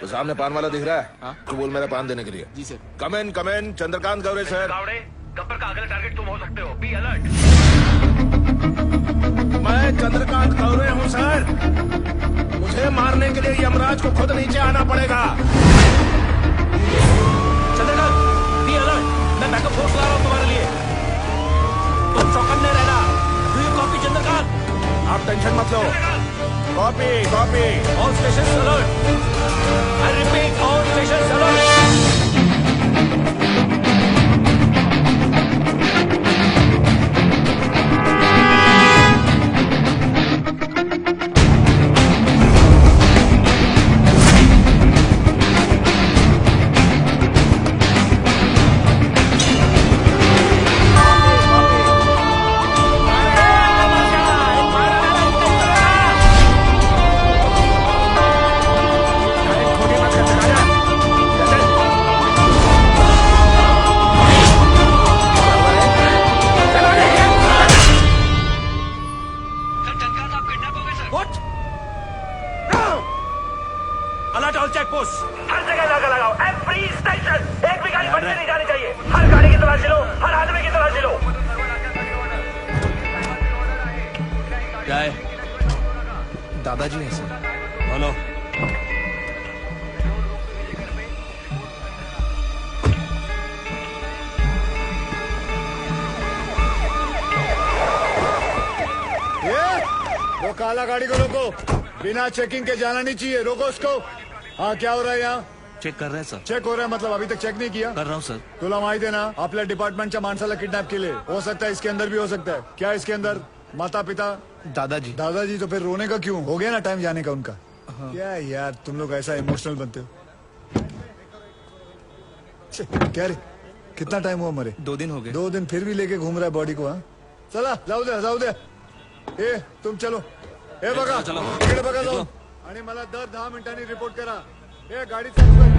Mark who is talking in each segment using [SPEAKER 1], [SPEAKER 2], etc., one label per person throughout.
[SPEAKER 1] तो सामने पान वाला दिख रहा है?
[SPEAKER 2] हाँ?
[SPEAKER 1] तो बोल मेरा पान देने के लिए।
[SPEAKER 2] जी सर।
[SPEAKER 1] कम इन चंद्रकांत गौरे सर।
[SPEAKER 3] गब्बर का अगला टारगेट तुम हो सकते हो। B alert.
[SPEAKER 1] मैं चंद्रकांत गौरे हूँ सर। मुझे मारने के लिए यमराज को खुद नीचे आना पड़ेगा।
[SPEAKER 3] Chandrakant, be alert. मैं बैकअप फोर्स ला रहा हूँ तुम्हारे लिए। तुम चौकन्ने रहना। Do you copy Chandrakant?
[SPEAKER 1] आप टेंशन मत लो। Copy copy.
[SPEAKER 3] All station alert. I repeat, all station alert. Alert all check post. हर जगह नाका लगाओ। Every station. एक भी गाड़ी बंद नहीं जानी चाहिए। हर गाड़ी की तलाशी लो, हर आदमी की तलाशी लो।
[SPEAKER 2] क्या है?
[SPEAKER 1] दादाजी हैं सर।
[SPEAKER 2] बोलो।
[SPEAKER 4] वो काला गाड़ी को रोको। बिना चेकिंग के जाना नहीं चाहिए। रोको उसको। हाँ, क्या हो रहा है यहाँ?
[SPEAKER 2] चेक कर रहे हैं सर।
[SPEAKER 4] चेक हो रहा है मतलब अभी तक चेक नहीं किया?
[SPEAKER 2] कर रहा हूँ सर।
[SPEAKER 4] तुला माहिती आहे ना आपल्या डिपार्टमेंटच्या माणसाला किडनॅप केले। हो सकता है इसके अंदर भी हो सकता है। क्या इसके अंदर माता पिता?
[SPEAKER 1] दादाजी।
[SPEAKER 4] दादाजी तो फिर रोने का क्यों? हो गया ना टाइम जाने का उनका। क्या यार तुम लोग ऐसा इमोशनल बनते हो। क्या रे, कितना टाइम हुआ मरे?
[SPEAKER 2] 2 दिन हो गए।
[SPEAKER 4] 2 दिन फिर भी लेके घूम रहा है बॉडी को। हाँ चला जाऊ दे जाऊ दे। ए तुम चलो। ए बघा
[SPEAKER 2] चलो, चलो.
[SPEAKER 4] इकडे बघा
[SPEAKER 2] चलो.
[SPEAKER 4] जाऊन आणि मला दर 10 मिनिटांनी रिपोर्ट करा। ए गाडी चालू कर.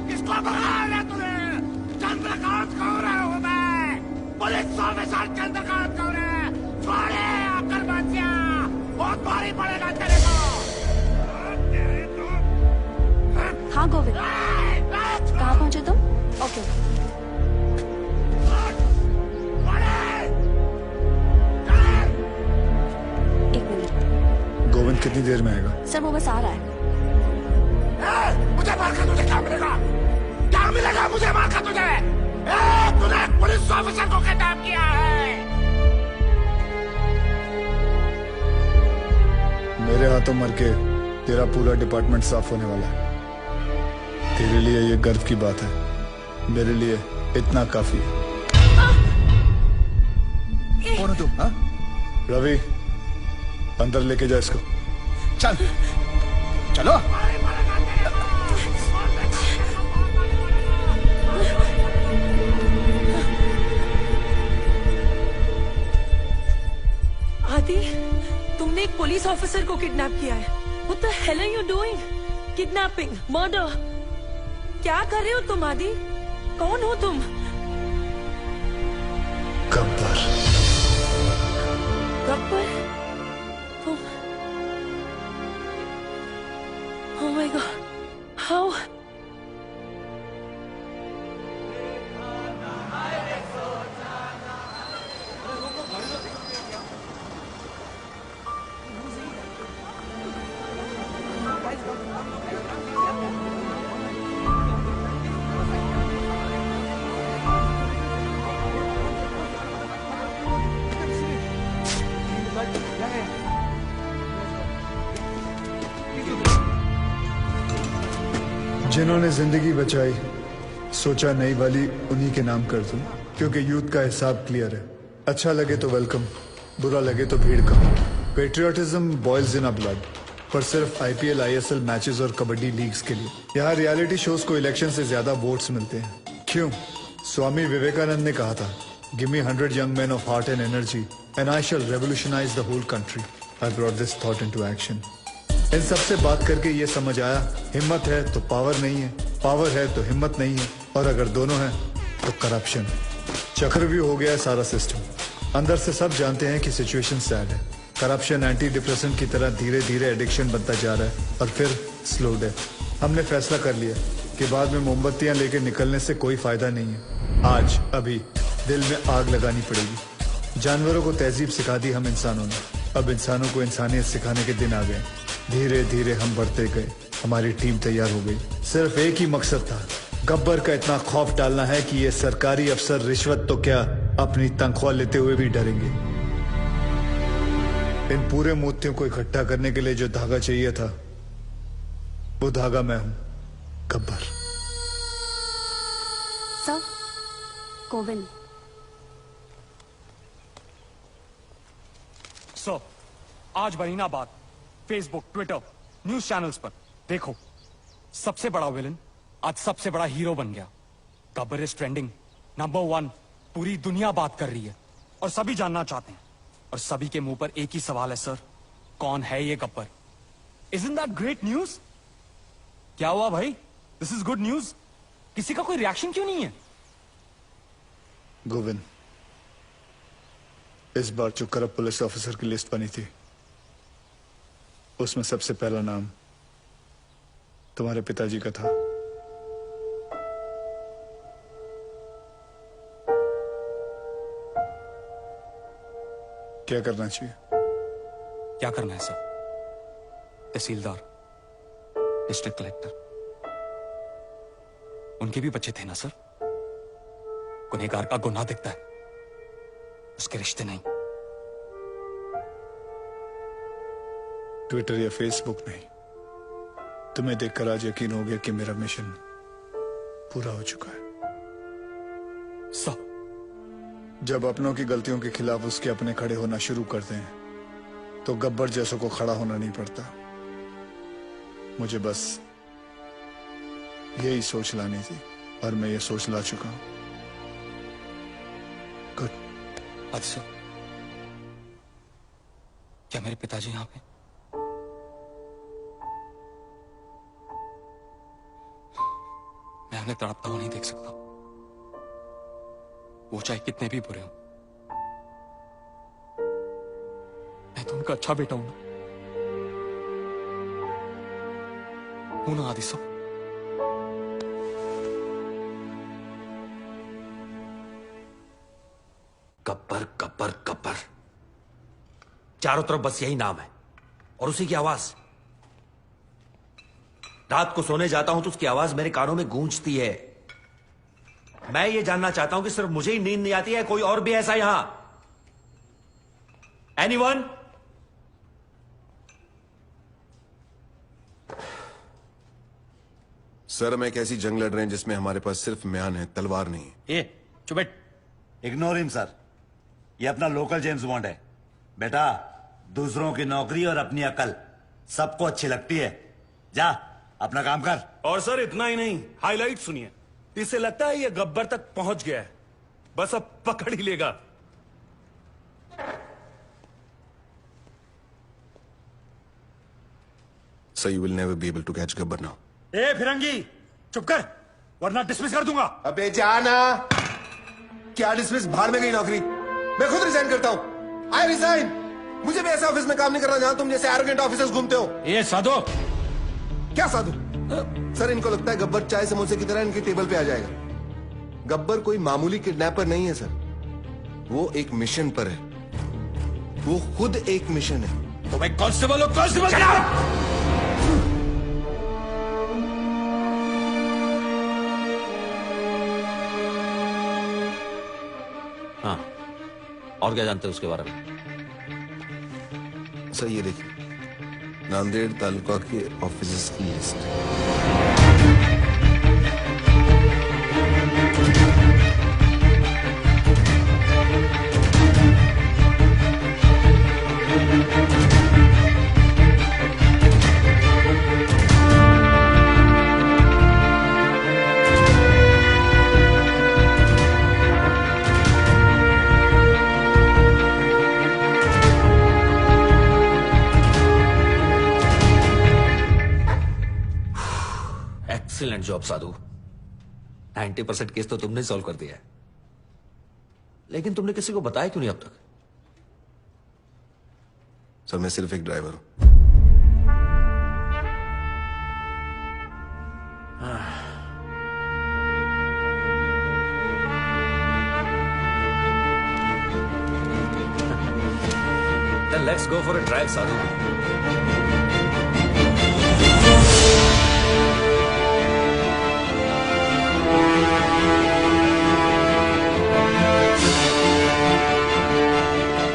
[SPEAKER 3] किसको भगाया तूने? चंद्रकांत गौरे हूँ मैं। पुलिस ऑफिसर चंद्रकांत गौरे। छोड़े अक्कल बादशाह, बहुत भारी पड़ेगा तेरे को।
[SPEAKER 5] हाँ गोविंद, कहाँ पहुँचे तुम? ओके। एक मिनट।
[SPEAKER 4] गोविंद कितनी देर में आएगा?
[SPEAKER 5] सर वो बस आ रहा है।
[SPEAKER 3] मुझे मार कर तुझे क्या मिलेगा? क्या मिलेगा मुझे मार कर तुझे? तूने एक पुलिस ऑफिसर को किडनैप किया है।
[SPEAKER 4] मेरे हाथों मर के तेरा पूरा डिपार्टमेंट साफ होने वाला है। तेरे लिए ये गर्व की बात है, मेरे लिए इतना काफी है।
[SPEAKER 1] कौन हो तुम? हाँ?
[SPEAKER 4] रवि, अंदर लेके जा इसको।
[SPEAKER 1] चल चलो।
[SPEAKER 6] आदि, तुमने एक पुलिस ऑफिसर को किडनैप किया है। What the hell are you doing? Kidnapping, murder. क्या कर रहे हो तुम आदि? कौन हो तुम?
[SPEAKER 4] गब्बर।
[SPEAKER 6] गब्बर? तुम? Oh my God! How?
[SPEAKER 4] जिन्होंने जिंदगी बचाई, सोचा नई वाली उन्हीं के नाम कर दूं, क्योंकि यूथ का हिसाब क्लियर है। अच्छा लगे तो वेलकम, बुरा लगे तो भीड़ कम। Patriotism boils in a blood, पर सिर्फ आईपीएल, आईएसएल मैचेस और कबड्डी लीग्स के लिए। यहाँ रियलिटी शोज को इलेक्शन से ज्यादा वोट्स मिलते हैं। क्यों? स्वामी विवेकानंद ने कहा था, give me 100 young man of heart and energy and I shall revolutionize the whole country. I brought this thought into action. इन सबसे बात करके ये समझ आया, हिम्मत है तो पावर नहीं है, पावर है तो हिम्मत नहीं है, और अगर दोनों हैं तो करप्शन। चक्रव्यूह हो गया है सारा सिस्टम। अंदर से सब जानते हैं कि सिचुएशन सैड है। करप्शन एंटी डिप्रेशन की तरह धीरे धीरे एडिक्शन बनता जा रहा है और फिर स्लो डेथ। हमने फैसला कर लिया कि बाद में मोमबत्तियां लेकर निकलने से कोई फायदा नहीं है। आज अभी दिल में आग लगानी पड़ेगी। जानवरों को तहजीब सिखा दी हम इंसानों ने, अब इंसानों को इंसानियत सिखाने के दिन आ गए। धीरे धीरे हम बढ़ते गए, हमारी टीम तैयार हो गई। सिर्फ एक ही मकसद था, गब्बर का इतना खौफ डालना है कि ये सरकारी अफसर रिश्वत तो क्या अपनी तनख्वाह लेते हुए भी डरेंगे। इन पूरे मोतियों को इकट्ठा करने के लिए जो धागा चाहिए था, वो धागा मैं हूं, गब्बर।
[SPEAKER 5] सर, गोविंद।
[SPEAKER 7] सर, आज बनीना बात फेसबुक, ट्विटर, न्यूज चैनल्स पर देखो, सबसे बड़ा विलन आज सबसे बड़ा हीरो बन गया। गब्बर इज ट्रेंडिंग, नंबर 1, पूरी दुनिया बात कर रही है और सभी जानना चाहते हैं, और सभी के मुंह पर एक ही सवाल है सर, कौन है ये Gabbar? Isn't that great news? क्या हुआ भाई? This is good news. किसी का कोई रिएक्शन क्यों नहीं है?
[SPEAKER 4] गोविंद, इस बार जो करप्ट पुलिस ऑफिसर की लिस्ट बनी थी, उसमें सबसे पहला नाम तुम्हारे पिताजी का था। क्या करना चाहिए?
[SPEAKER 7] क्या करना है सर? तहसीलदार, डिस्ट्रिक्ट कलेक्टर, उनके भी बच्चे थे ना सर? गुनहगार का गुनाह दिखता है, उसके रिश्ते नहीं।
[SPEAKER 4] ट्विटर या फेसबुक नहीं, तुम्हें देखकर आज यकीन हो गया कि मेरा मिशन पूरा हो चुका है।
[SPEAKER 7] सर,
[SPEAKER 4] जब अपनों की गलतियों के खिलाफ उसके अपने खड़े होना शुरू करते हैं तो गब्बर जैसों को खड़ा होना नहीं पड़ता। मुझे बस यही सोच लानी थी और मैं ये सोच ला चुका हूं। गुड।
[SPEAKER 7] अच्छा, क्या मेरे पिताजी यहां पे? मैं उन्हें तड़पता हुआ नहीं देख सकता, वो चाहे कितने भी बुरे हों। मैं तो उनका अच्छा बेटा हूं ना आदि सब।
[SPEAKER 8] गब्बर गब्बर गब्बर, चारों तरफ बस यही नाम है और उसी की आवाज। रात को सोने जाता हूं तो उसकी आवाज मेरे कानों में गूंजती है। मैं ये जानना चाहता हूं कि सिर्फ मुझे ही नींद नहीं आती है, कोई और भी ऐसा यहां? एनीवन?
[SPEAKER 9] सर, हम एक ऐसी जंग लड़ रहे हैं जिसमें हमारे पास सिर्फ म्यान है, तलवार नहीं।
[SPEAKER 10] ए चुप बैठ, इग्नोर हिम सर। ये अपना लोकल जेम्स बॉन्ड है। बेटा, दूसरों की नौकरी और अपनी अकल सबको अच्छी लगती है। जा अपना काम कर।
[SPEAKER 1] और सर इतना ही नहीं, हाईलाइट सुनिए। इसे लगता है ये गब्बर तक पहुंच गया है, बस अब पकड़ ही लेगा।
[SPEAKER 9] Sir, you will never be able to catch Gabbar now.
[SPEAKER 10] ए फिरंगी, चुप कर वरना डिसमिस कर दूंगा।
[SPEAKER 9] अबे जाना। क्या डिसमिस? बाहर में गई नौकरी। मैं खुद रिजाइन करता हूं। I resign. मुझे भी ऐसे ऑफिस में काम नहीं करना जहां तुम जैसे एरोगेंट ऑफिसर्स घूमते हो।
[SPEAKER 10] ए साधु।
[SPEAKER 9] क्या साधु? सर, इनको लगता है गब्बर चाय समोसे की तरह इनकी टेबल पे आ जाएगा। गब्बर कोई मामूली किडनैपर नहीं है सर, वो एक मिशन पर है। वो खुद एक मिशन है।
[SPEAKER 10] तो मैं कांस्टेबल हूं, कांस्टेबल।
[SPEAKER 8] हाँ, और क्या जानते हैं उसके बारे में?
[SPEAKER 9] सर, ये देखिए, नांदेड़ तालुका के ऑफिसर्स की लिस्ट।
[SPEAKER 8] एक्सीलेंट जॉब साधु। 90% केस तो तुमने सॉल्व कर दिया है, लेकिन तुमने किसी को बताया क्यों नहीं अब तक?
[SPEAKER 9] सर मैं सिर्फ एक ड्राइवर हूं।
[SPEAKER 8] Then let's go for a drive, Sadhu.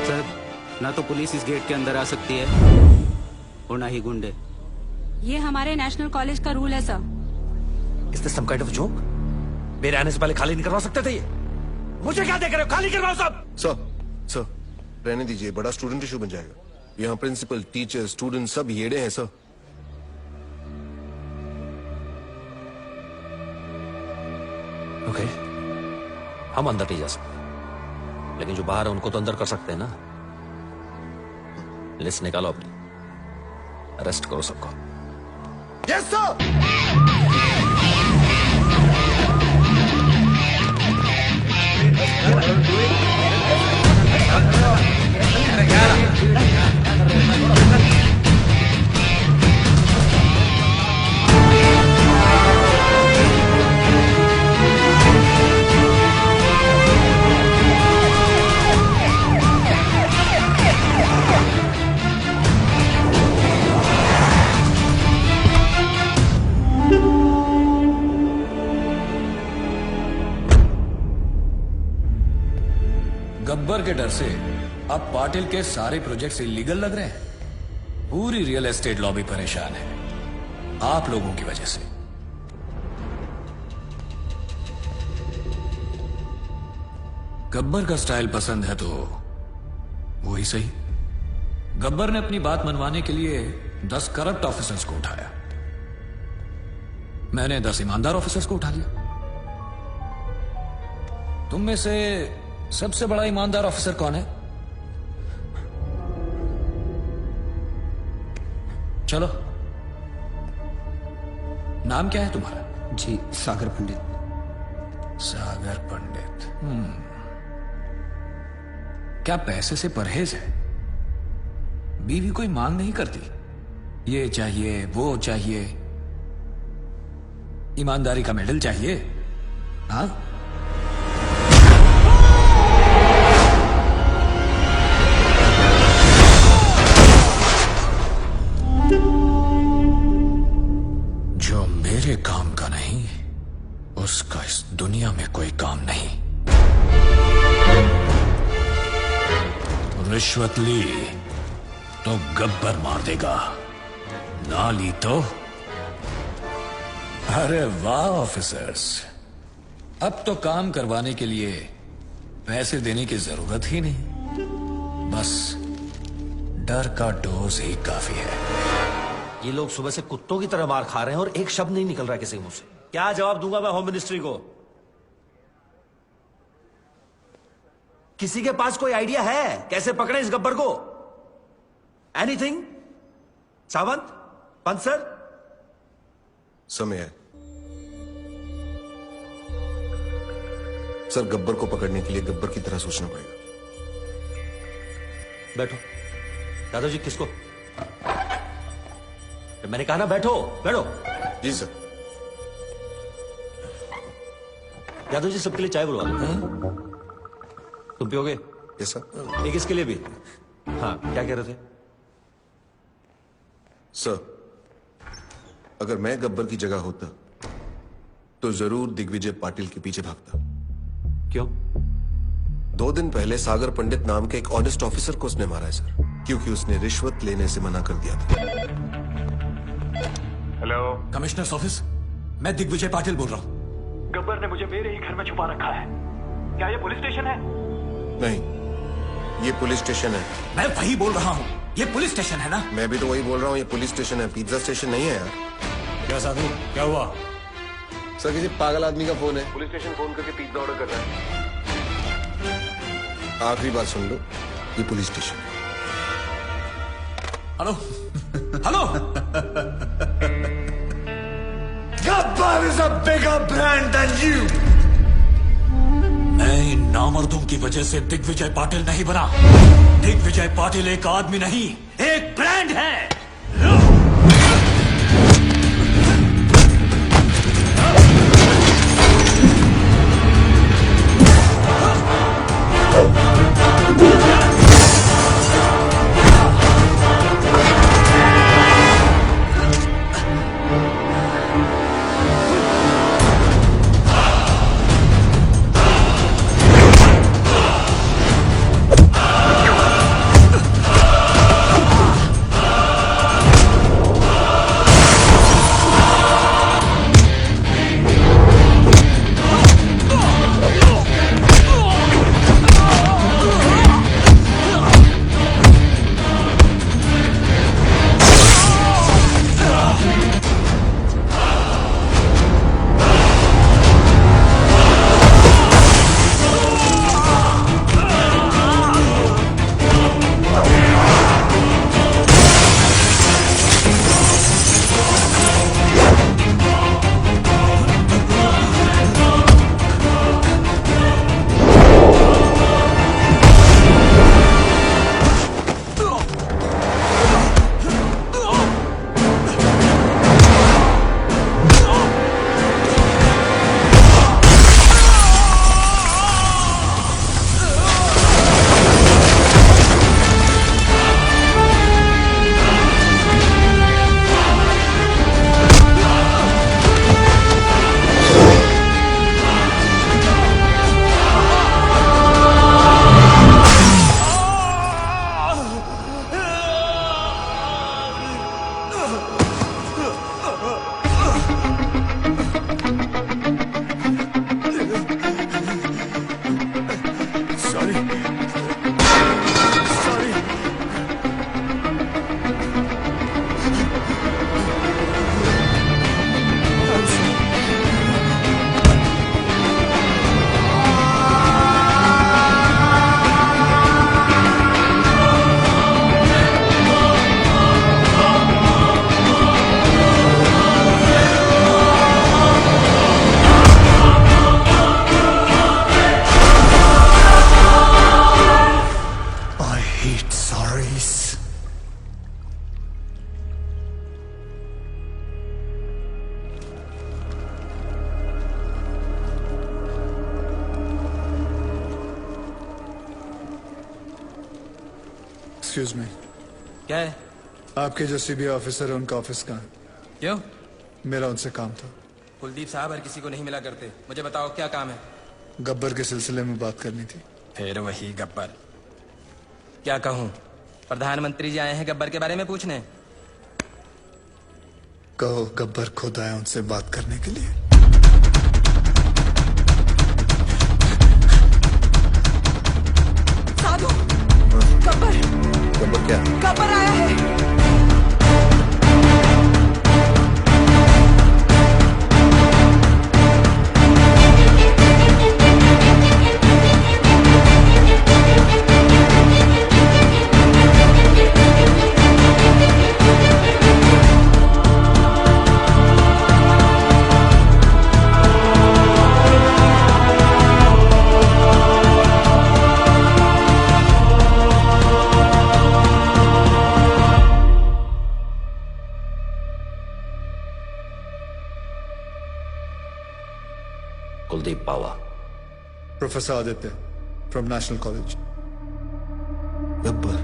[SPEAKER 11] Sir, ना तो पुलिस इस गेट के अंदर आ सकती है और ना ही गुंडे।
[SPEAKER 5] ये हमारे नेशनल कॉलेज का रूल है sir.
[SPEAKER 8] Is this some kind of joke? मेरे आने से पहले खाली नहीं करवा सकते थे ये? मुझे क्या देख रहे हो? खाली करवाओ सब।
[SPEAKER 9] सर रहने दीजिए, बड़ा स्टूडेंट इशू बन जाएगा। यहाँ प्रिंसिपल, टीचर, स्टूडेंट सब येड़े हैं सर।
[SPEAKER 8] ओके, हम अंदर नहीं जा सकते, लेकिन जो बाहर है उनको तो अंदर कर सकते हैं ना। लिस्ट निकालो अपनी, अरेस्ट करो सबको।
[SPEAKER 9] Yes sir.
[SPEAKER 2] गब्बर के डर से अब पाटिल के सारे प्रोजेक्ट्स इलीगल लग रहे हैं। पूरी रियल एस्टेट लॉबी परेशान है आप लोगों की वजह से। गब्बर का स्टाइल पसंद है तो वो ही सही। गब्बर ने अपनी बात मनवाने के लिए 10 करप्ट ऑफिसर्स को उठाया, मैंने 10 ईमानदार ऑफिसर्स को उठा लिया। तुम में से सबसे बड़ा ईमानदार ऑफिसर कौन है? चलो, नाम क्या है तुम्हारा?
[SPEAKER 11] जी, सागर पंडित।
[SPEAKER 2] सागर पंडित। क्या पैसे से परहेज है? बीवी कोई मांग नहीं करती, ये चाहिए वो चाहिए, ईमानदारी का मेडल चाहिए? हाँ, जो मेरे काम का नहीं उसका इस दुनिया में कोई काम नहीं। रिश्वत ली तो गब्बर मार देगा, ना ली तो। अरे वाह ऑफिसर्स, अब तो काम करवाने के लिए पैसे देने की जरूरत ही नहीं, बस डर का डोज ही काफी है।
[SPEAKER 8] ये लोग सुबह से कुत्तों की तरह मार खा रहे हैं और एक शब्द नहीं निकल रहा है किसी के मुंह से। क्या जवाब दूंगा मैं होम मिनिस्ट्री को? किसी के पास कोई आइडिया है कैसे पकड़े इस गब्बर को? एनीथिंग? सावंत, पंत सर?
[SPEAKER 9] समय है सर, गब्बर को पकड़ने के लिए गब्बर की तरह सोचना पड़ेगा।
[SPEAKER 8] बैठो दादा जी। किसको? मैंने कहा ना बैठो बैठो।
[SPEAKER 9] जी सर।
[SPEAKER 8] यादव जी सबके लिए चाय बुलवा दो। तुम पियोगे?
[SPEAKER 9] Yes sir.
[SPEAKER 8] एक इसके लिए भी। हाँ, क्या कह रहे थे?
[SPEAKER 9] सर, अगर मैं गब्बर की जगह होता तो जरूर दिग्विजय पाटिल के पीछे भागता।
[SPEAKER 8] क्यों?
[SPEAKER 9] 2 दिन पहले सागर पंडित नाम के एक ऑनेस्ट ऑफिसर को उसने मारा है सर, क्योंकि उसने रिश्वत लेने से मना कर दिया था।
[SPEAKER 12] हेलो,
[SPEAKER 2] कमिश्नर्स ऑफिस, मैं दिग्विजय पाटिल बोल रहा हूँ।
[SPEAKER 12] गब्बर ने मुझे मेरे ही घर में छुपा रखा है। क्या ये पुलिस स्टेशन है?
[SPEAKER 9] नहीं, ये पुलिस स्टेशन है।
[SPEAKER 2] मैं वही बोल रहा हूँ, ये पुलिस स्टेशन है ना?
[SPEAKER 9] मैं भी तो वही बोल रहा हूँ, ये पुलिस स्टेशन है, पिज्जा स्टेशन नहीं है यार।
[SPEAKER 2] क्या साधु, क्या हुआ?
[SPEAKER 9] सर किसी पागल आदमी का फोन है, पुलिस स्टेशन फोन करके पिज्जा ऑर्डर कर रहा है। आखिरी बात सुन लो, ये पुलिस स्टेशन है।
[SPEAKER 2] Hello hello.
[SPEAKER 10] Gabbar is a bigger brand than you.
[SPEAKER 2] मैं इन नामर्दों की वजह से दिग्विजय पाटिल नहीं बना। दिग्विजय पाटिल एक आदमी नहीं, एक ब्रांड है।
[SPEAKER 4] एक्सक्यूज मी,
[SPEAKER 13] क्या है?
[SPEAKER 4] आपके जो सीबीआई ऑफिसर है उनका ऑफिस कहाँ है?
[SPEAKER 13] क्यों?
[SPEAKER 4] मेरा उनसे काम था।
[SPEAKER 13] कुलदीप साहब हर किसी को नहीं मिला करते। मुझे बताओ क्या काम है?
[SPEAKER 4] गब्बर के सिलसिले में बात करनी थी।
[SPEAKER 13] फिर वही गब्बर। क्या कहूँ? प्रधानमंत्री जी आए हैं गब्बर के बारे में पूछने।
[SPEAKER 4] कहो गब्बर खुद आया उनसे बात करने के लिए।
[SPEAKER 6] साधु, गब्बर
[SPEAKER 9] क्या?
[SPEAKER 6] गब्बर आया है।
[SPEAKER 8] Kuldeep Pawa.
[SPEAKER 4] Professor Aditya from national college.
[SPEAKER 9] Gabbar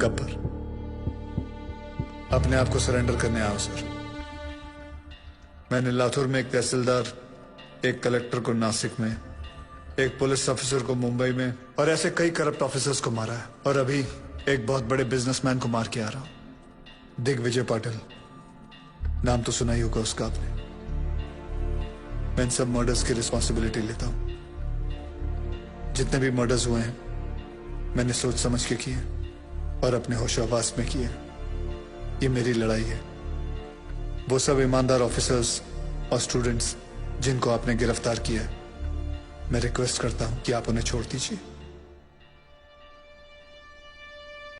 [SPEAKER 4] Gabbar अपने आप को सरेंडर करने आओ सर। मैंने लातूर में एक तहसीलदार, एक कलेक्टर को नासिक में, एक पुलिस ऑफिसर को मुंबई में और ऐसे कई करप्ट ऑफिसर्स को मारा है। और अभी एक बहुत बड़े बिजनेसमैन को मार के आ रहा हूं, दिग्विजय पाटिल। नाम तो सुना ही होगा उसका आपने। मैं इन सब मर्डर्स की रिस्पॉन्सिबिलिटी लेता हूं। जितने भी मर्डर्स हुए हैं मैंने सोच समझ के किए और अपने होशो-हवास में किए। ये मेरी लड़ाई है। वो सब ईमानदार ऑफिसर्स और स्टूडेंट्स जिनको आपने गिरफ्तार किया है, मैं रिक्वेस्ट करता हूं कि आप उन्हें छोड़ दीजिए।